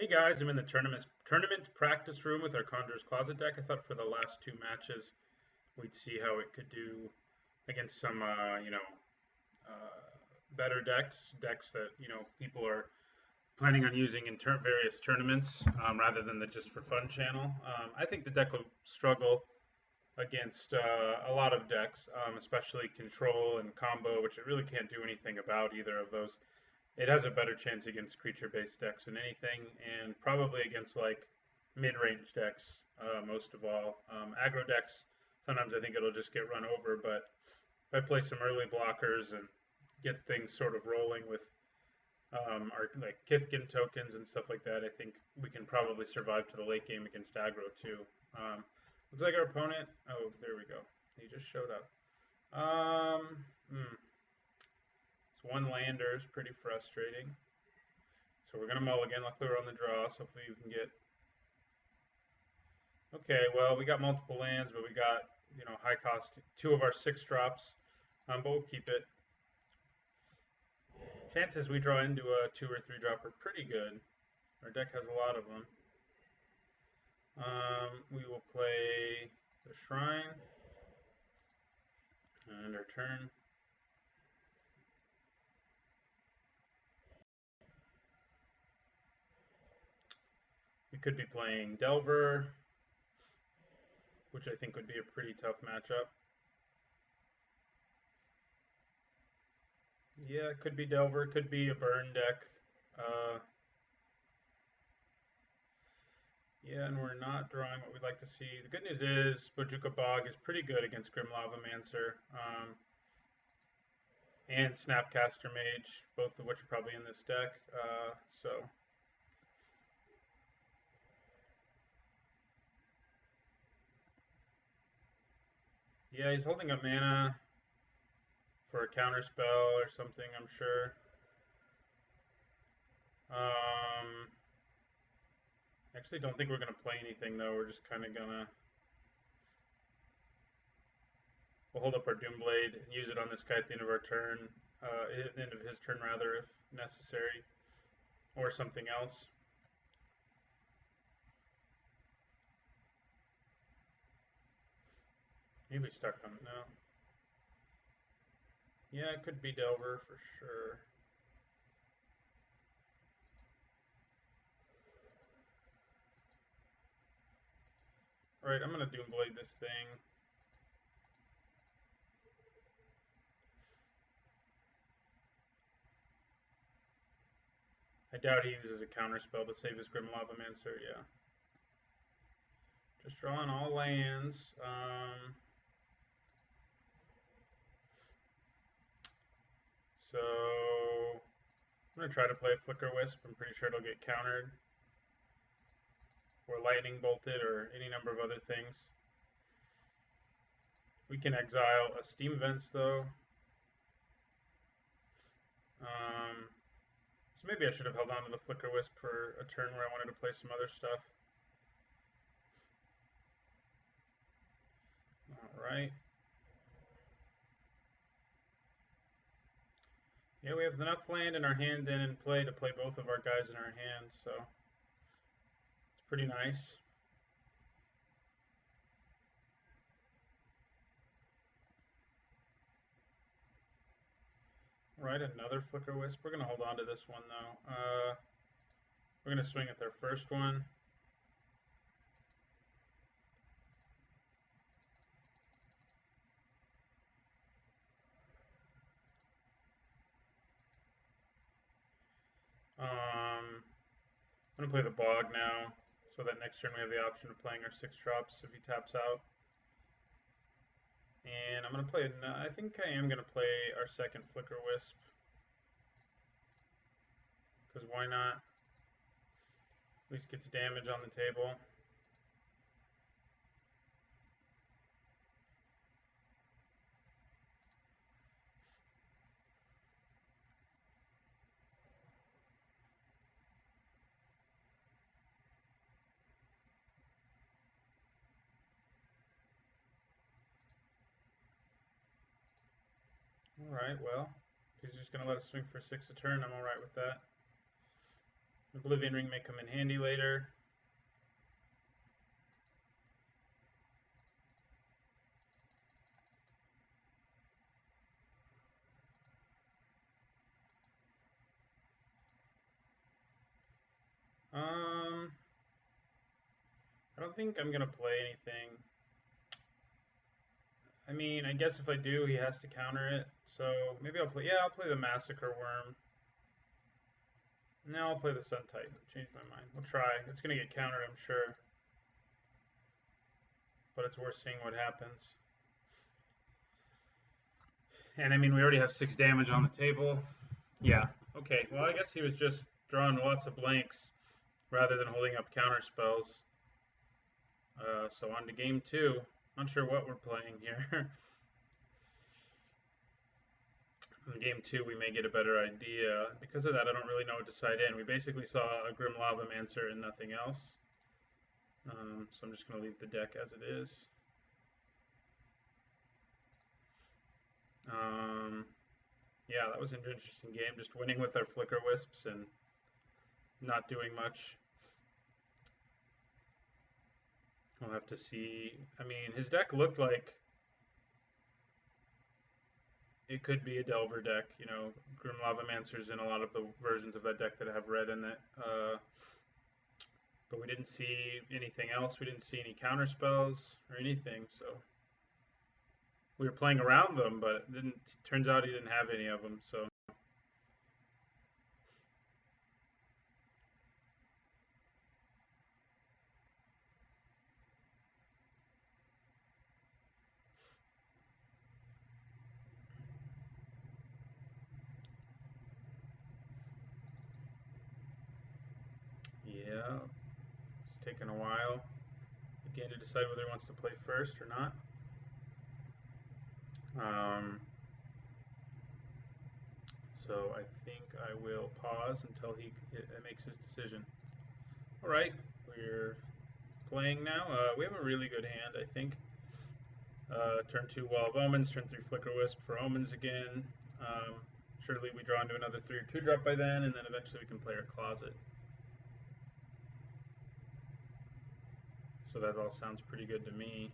Hey guys, I'm in the tournament practice room with our Conjurer's Closet deck. I thought for the last two matches we'd see how it could do against some, uh, better decks that people are planning on using in various tournaments rather than the just for fun channel. I think the deck will struggle against a lot of decks, especially control and combo, which it really can't do anything about either of those. It has a better chance against creature-based decks than anything, and probably against like mid-range decks most of all. Aggro decks, sometimes I think it'll just get run over, but if I play some early blockers and get things sort of rolling with our like Kithkin tokens and stuff like that, I think we can probably survive to the late game against aggro too. Looks like our opponent. Oh, there we go. He just showed up. It's one lander is pretty frustrating. So we're gonna mulligan. Luckily we're on the draw, so hopefully you can get. Okay, well we got multiple lands, but we got high cost two of our 6 drops, but we'll keep it. Chances we draw into a 2 or 3 drop are pretty good. Our deck has a lot of them. We will play the Shrine and our turn. We could be playing Delver, which I think would be a pretty tough matchup. Yeah, it could be Delver, could be a burn deck. Yeah, and we're not drawing what we'd like to see. The good news is Bojuka Bog is pretty good against Grim Lavamancer and Snapcaster Mage, both of which are probably in this deck. Yeah, he's holding up mana for a counter spell or something, I'm sure. Actually don't think we're going to play anything, though. We're just kind of going to... We'll hold up our Doomblade and use it on this guy at the end of our turn. At the end of his turn, rather, if necessary. Or something else. Maybe stuck on it now. Yeah, it could be Delver for sure. Alright, I'm going to Doomblade this thing. I doubt he uses a counterspell to save his Grim Lavamancer, yeah. Just drawing all lands. So I'm going to try to play Flicker Wisp. I'm pretty sure it'll get countered. Or lightning bolted or any number of other things. We can exile a Steam Vents though. So maybe I should have held on to the Flicker Wisp for a turn where I wanted to play some other stuff. Alright. Yeah, we have enough land in our hand and in play to play both of our guys in our hand, so it's pretty nice. Right, another Flicker Wisp. We're going to hold on to this one, though. We're going to swing at their first one. I'm going to play the Bog now, so that next turn we have the option of playing our 6 drops if he taps out. And I'm going to play, I think I am going to play our second Flicker Wisp. Because why not? At least gets damage on the table. Alright, well, if he's just going to let us swing for 6 a turn, I'm alright with that. Oblivion Ring may come in handy later. I don't think I'm gonna play anything. I mean, I guess if I do, he has to counter it. So maybe I'll play. Yeah, I'll play the Massacre Worm. No, I'll play the Sun Titan. Change my mind. We'll try. It's gonna get countered, I'm sure. But it's worth seeing what happens. And I mean, we already have 6 damage on the table. Yeah. Okay. Well, I guess he was just drawing lots of blanks rather than holding up counter spells. So on to game 2. Not sure what we're playing here. In game 2, we may get a better idea. Because of that, I don't really know what to side in. We basically saw a Grim Lavamancer and nothing else. So I'm just going to leave the deck as it is. Yeah, that was an interesting game. Just winning with our Flicker Wisps and not doing much. We'll have to see. I mean, his deck looked like it could be a Delver deck. You know, Grim Lavamancer's in a lot of the versions of that deck that have red in it. But we didn't see anything else. We didn't see any counter spells or anything. So we were playing around them, but it didn't. Turns out he didn't have any of them. So. Yeah, it's taken a while again to decide whether he wants to play first or not. So I think I will pause until he makes his decision. All right, we're playing now. We have a really good hand, I think. Turn 2 Wall of Omens, turn 3 Flicker Wisp for Omens again. Surely we draw into another 3 or 2 drop by then, and then eventually we can play our Closet. So that all sounds pretty good to me.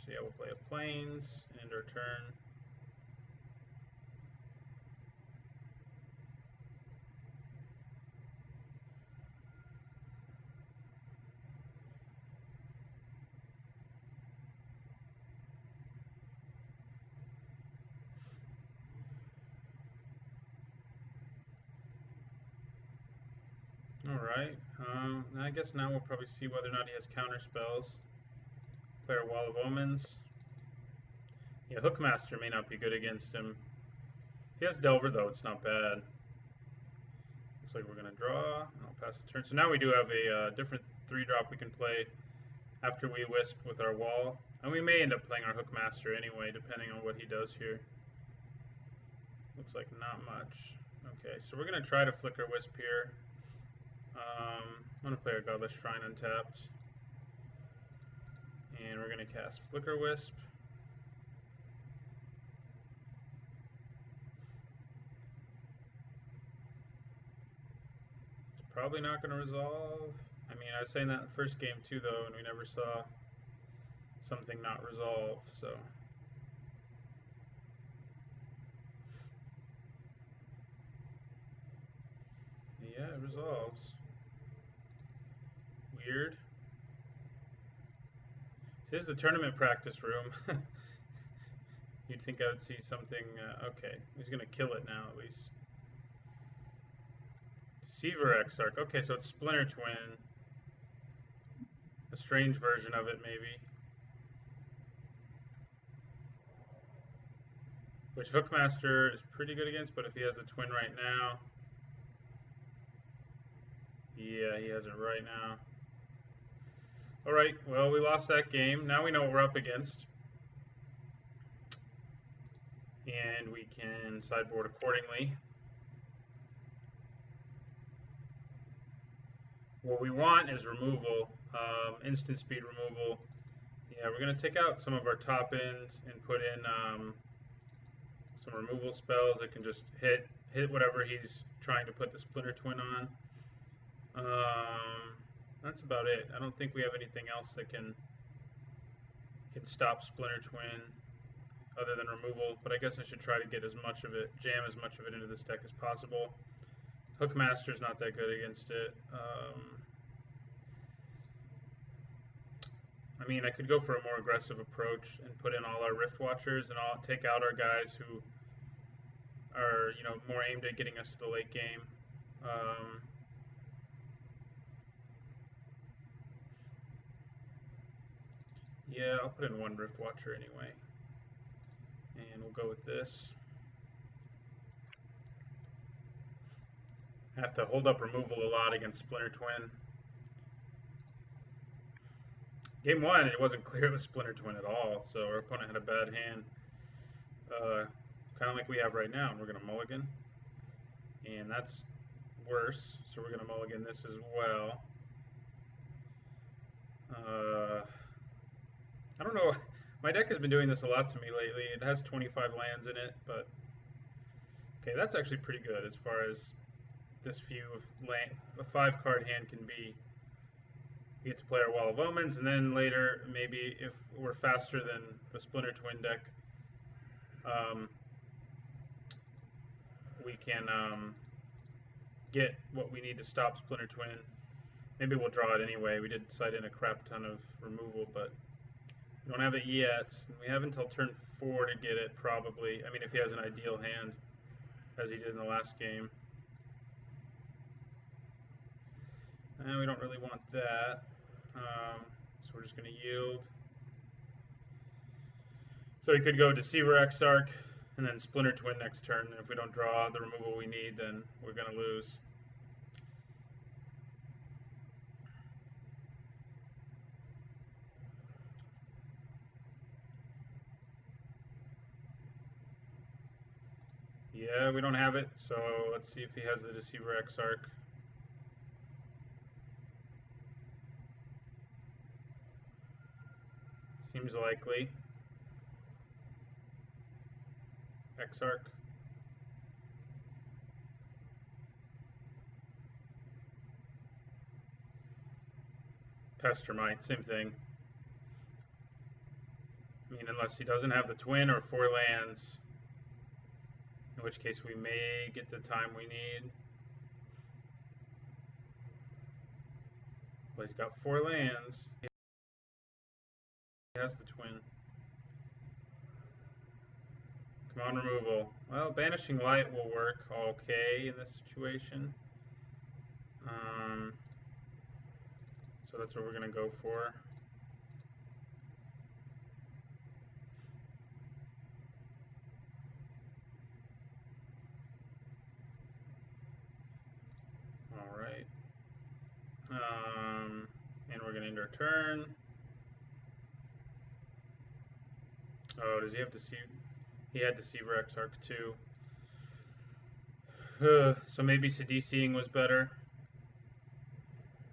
So yeah, we'll play a Plains, end our turn. Alright, I guess now we'll probably see whether or not he has counter spells. Play our Wall of Omens. Yeah, Hookmaster may not be good against him. If he has Delver, though, it's not bad. Looks like we're going to draw, and I'll pass the turn. So now we do have a different 3-drop we can play after we Wisp with our Wall. And we may end up playing our Hookmaster anyway, depending on what he does here. Looks like not much. Okay, so we're going to try to Flicker Wisp here. I'm going to play our Godless Shrine untapped. And we're going to cast Flicker Wisp. It's probably not going to resolve. I mean, I was saying that in the first game too, though, and we never saw something not resolve, so. Yeah, it resolves. Weird. This is the tournament practice room. You'd think I would see something. Okay, he's going to kill it now, at least. Deceiver Exarch. Okay, so it's Splinter Twin. A strange version of it, maybe. Which Hookmaster is pretty good against, but if he has a twin right now. Yeah, he has it right now. Alright, well, we lost that game. Now we know what we're up against. And we can sideboard accordingly. What we want is removal, instant speed removal. Yeah, we're going to take out some of our top end and put in some removal spells that can just hit whatever he's trying to put the Splinter Twin on. That's about it. I don't think we have anything else that can stop Splinter Twin other than removal, but I guess I should try to get as much of it, jam as much of it into this deck as possible. Hookmaster's not that good against it. I mean, I could go for a more aggressive approach and put in all our Rift Watchers, and I'll take out our guys who are, you know, more aimed at getting us to the late game. Yeah, I'll put in one Rift Watcher anyway. And we'll go with this. I have to hold up removal a lot against Splinter Twin. Game 1, it wasn't clear it was Splinter Twin at all, so our opponent had a bad hand. Kind of like we have right now, and we're going to mulligan. And that's worse, so we're going to mulligan this as well. I don't know, my deck has been doing this a lot to me lately. It has 25 lands in it, but okay, that's actually pretty good as far as this few of a 5-card hand can be. We get to play our Wall of Omens, and then later, maybe if we're faster than the Splinter Twin deck, we can get what we need to stop Splinter Twin. Maybe we'll draw it anyway. We did cite in a crap ton of removal, but we don't have it yet. We have until turn 4 to get it, probably. I mean, if he has an ideal hand, as he did in the last game. And we don't really want that. So we're just going to yield. So he could go Deceiver Exarch and then Splinter Twin next turn. And if we don't draw the removal we need, then we're going to lose. Yeah, we don't have it. So let's see if he has the Deceiver Exarch. Seems likely. Exarch. Pestermite, same thing. I mean, unless he doesn't have the twin or 4 lands, in which case we may get the time we need. Well, he's got 4 lands. He has the twin. Come on, removal. Well, Banishing Light will work okay in this situation. So that's what we're going to go for. Alright. And we're going to end our turn. Oh, does he have Deceiver? He had Deceiver Exarch too. So maybe CDCing was better.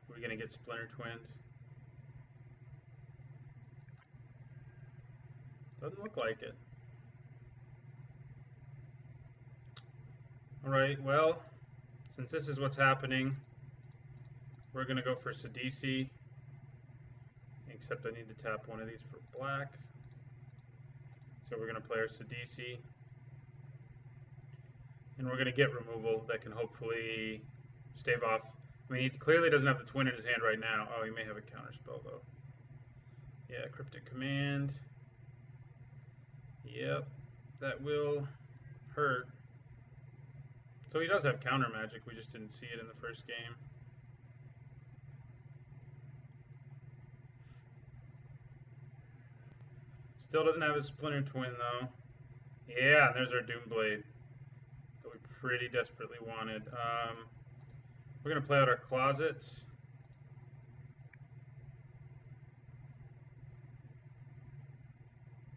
We're going to get Splinter Twinned. Doesn't look like it. Alright, well, since this is what's happening, we're going to go for CDC. Except I need to tap one of these for black. So we're going to play our CDC. And we're going to get removal that can hopefully stave off. I mean, he clearly doesn't have the twin in his hand right now. Oh, he may have a counterspell, though. Yeah, Cryptic Command. Yep, that will hurt. So he does have counter magic, we just didn't see it in the first game. Still doesn't have his Splinter Twin, though. Yeah, and there's our Doomblade that we pretty desperately wanted. We're going to play out our Closet.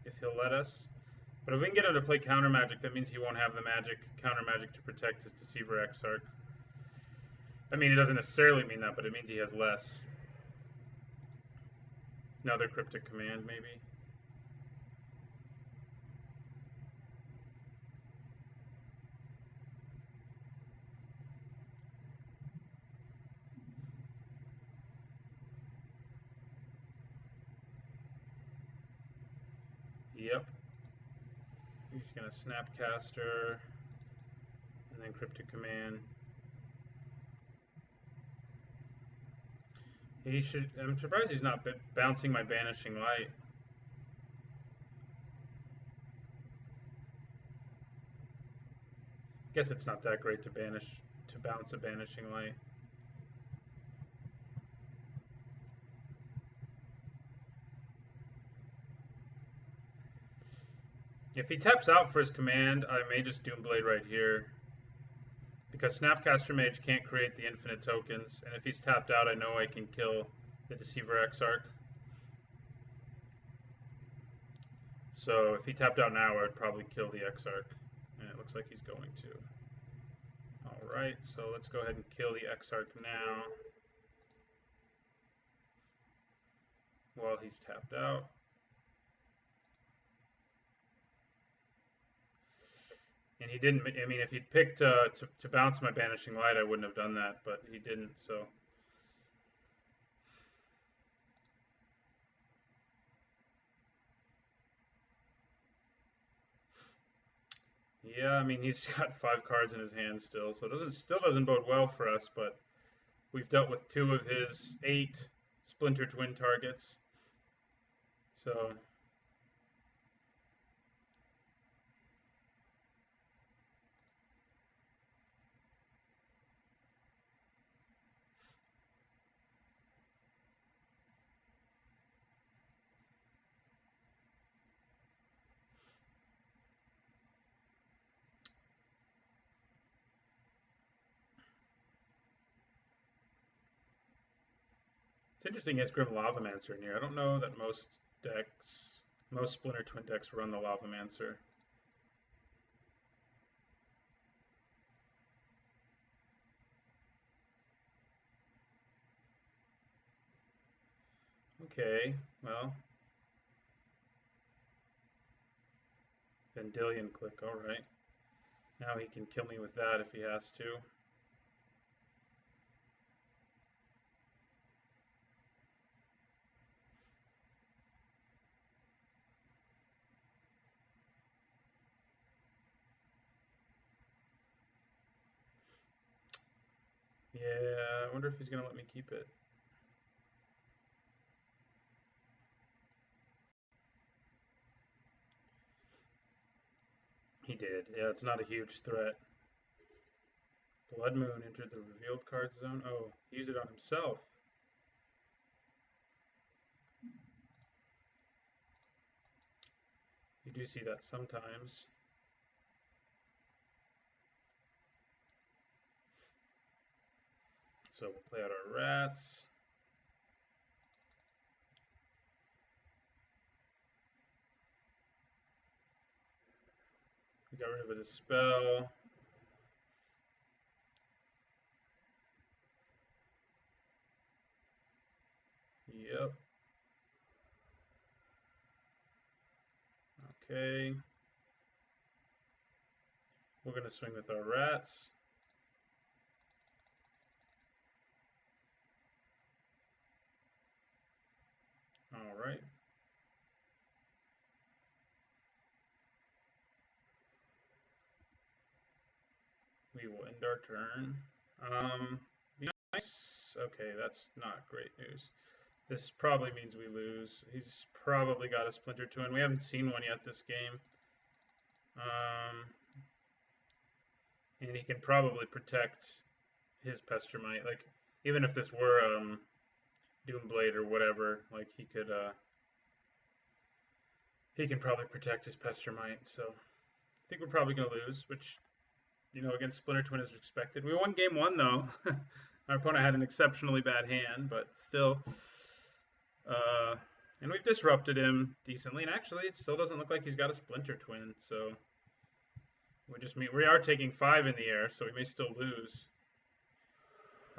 If he'll let us. But if we can get him to play counter magic, that means he won't have the counter magic to protect his Deceiver Exarch. I mean, it doesn't necessarily mean that, but it means he has less. Another Cryptic Command, maybe. Yep. He's gonna Snapcaster and then Cryptic Command. He should. I'm surprised he's not bouncing my Banishing Light. Guess it's not that great to bounce a Banishing Light. If he taps out for his command, I may just Doomblade right here. Because Snapcaster Mage can't create the infinite tokens, and if he's tapped out, I know I can kill the Deceiver Exarch. So if he tapped out now, I would probably kill the Exarch, and it looks like he's going to. Alright, so let's go ahead and kill the Exarch now, while he's tapped out. And he didn't, I mean, if he'd picked to bounce my Banishing Light, I wouldn't have done that, but he didn't, so. Yeah, I mean, he's got 5 cards in his hand still, so it still doesn't bode well for us, but we've dealt with 2 of his 8 Splinter Twin targets, so. It's interesting he has Grim Lavamancer in here. I don't know that most Splinter Twin decks run the Lavamancer. Okay, well. Vendilion Click, alright. Now he can kill me with that if he has to. Yeah, I wonder if he's going to let me keep it. He did. Yeah, it's not a huge threat. Blood Moon entered the revealed card zone. Oh, he used it on himself. You do see that sometimes. So we'll play out our rats. We got rid of a Dispel. Yep. Okay. We're going to swing with our rats. Alright. We will end our turn. Nice. Okay, that's not great news. This probably means we lose. He's probably got a Splinter Twin. We haven't seen one yet this game. And he can probably protect his Pestermite. Like, even if this were Doomblade or whatever, like he can probably protect his Pestermite. So I think we're probably gonna lose, which, you know, against Splinter Twin is expected. We won game 1 though. Our opponent had an exceptionally bad hand, but still. And we've disrupted him decently, and actually it still doesn't look like he's got a Splinter Twin, so we are taking 5 in the air, so we may still lose.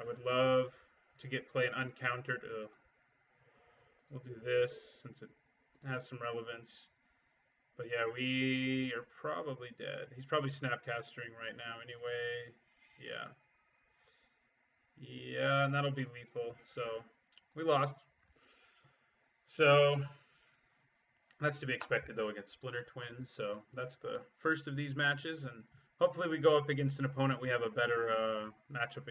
I would love to play an uncountered. We'll do this since it has some relevance. But yeah, we are probably dead. He's probably Snapcastering right now anyway. Yeah. Yeah, and that'll be lethal. So we lost. So That's to be expected, though, against Splinter Twins. So that's the first of these matches, and hopefully we go up against an opponent we have a better matchup